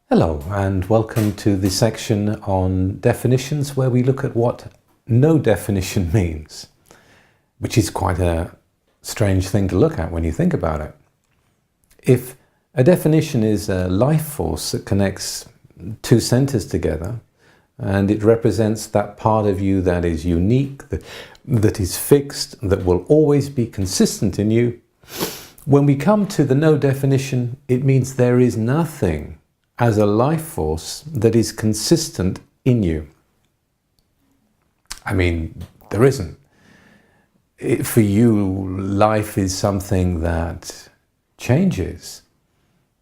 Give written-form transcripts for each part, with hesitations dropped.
Hello and welcome to the section on definitions where we look at what no definition means, which is quite a strange thing to look at when you think about it. If a definition is a life force that connects two centers together and it represents that part of you that is unique, that is fixed, that will always be consistent in you, when we come to the no definition, it means there is nothing as a life force that is consistent in you. I mean, there isn't. For you, life is something that changes.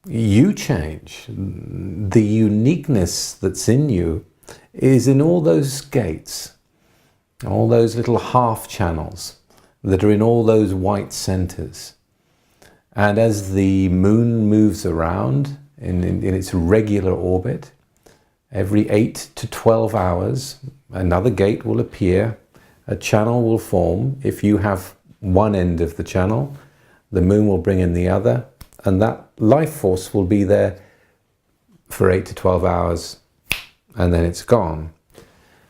You change. The uniqueness that's in you is in all those gates, all those little half channels that are in all those white centers. And as the moon moves around in its regular orbit, every 8 to 12 hours, another gate will appear, a channel will form. If you have one end of the channel, the moon will bring in the other, and that life force will be there for 8 to 12 hours, and then it's gone.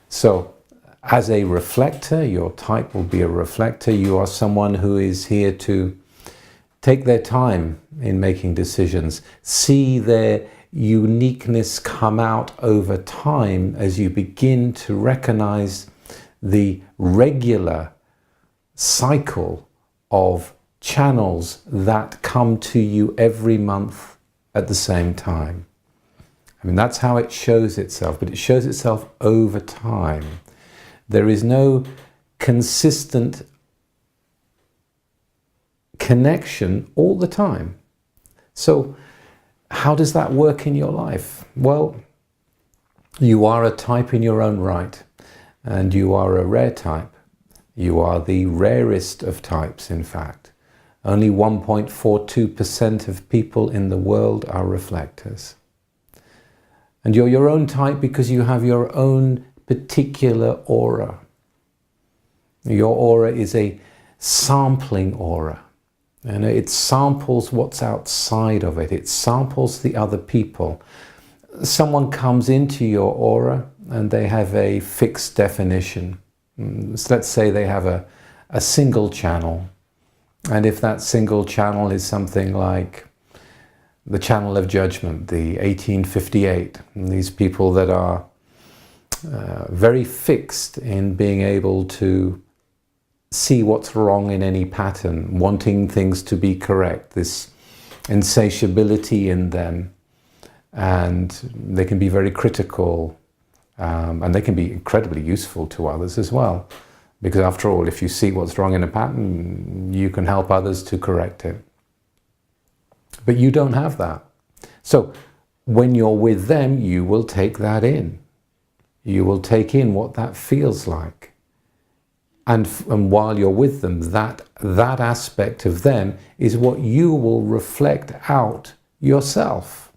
So, as a reflector, your type will be a reflector. You are someone who is here to take their time in making decisions, see their uniqueness come out over time as you begin to recognize the regular cycle of channels that come to you every month at the same time. I mean, that's how it shows itself, but it shows itself over time. There is no consistent connection all the time. So how does that work in your life? Well, you are a type in your own right, and you are a rare type. You are the rarest of types, in fact. Only 1.42% of people in the world are reflectors. And you're your own type because you have your own particular aura. Your aura is a sampling aura. And it samples what's outside of it. It samples the other people. Someone comes into your aura and they have a fixed definition. So let's say they have a single channel. And if that single channel is something like the channel of judgment, the 1858, these people that are very fixed in being able to see what's wrong in any pattern, wanting things to be correct, this insatiability in them, and they can be very critical, and they can be incredibly useful to others as well, because after all, if you see what's wrong in a pattern, you can help others to correct it. But you don't have that. So when you're with them, you will take that in. You will take in what that feels like. And while you're with them, that aspect of them is what you will reflect out yourself.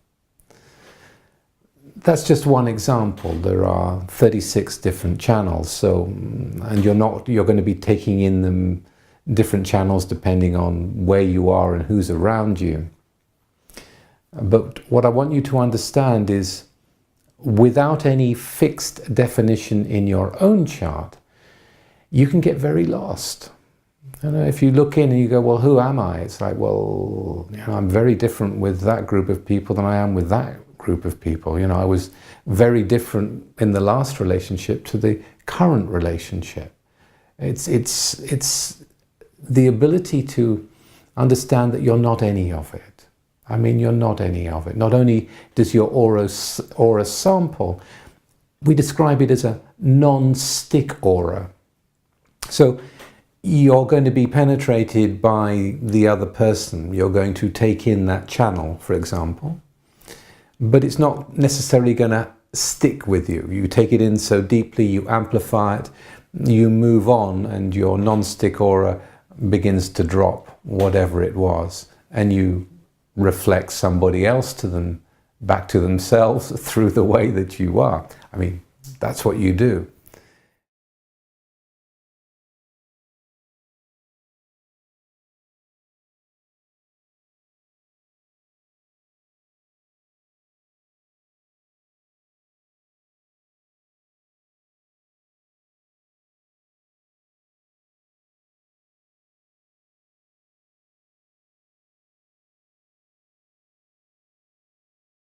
That's just one example. There are 36 different channels, so, and you're going to be taking in them different channels depending on where you are and who's around you. But what I want you to understand is, without any fixed definition in your own chart, you can get very lost. You know, if you look in and you go, well, who am I? It's like, well, you know, I'm very different with that group of people than I am with that group of people. You know, I was very different in the last relationship to the current relationship. It's the ability to understand that you're not any of it. I mean, you're not any of it. Not only does your aura sample, we describe it as a non-stick aura. So you're going to be penetrated by the other person. You're going to take in that channel, for example, but it's not necessarily going to stick with you. You take it in so deeply, you amplify it, you move on, and your non-stick aura begins to drop, whatever it was, and you reflect somebody else to them, back to themselves through the way that you are. I mean, that's what you do.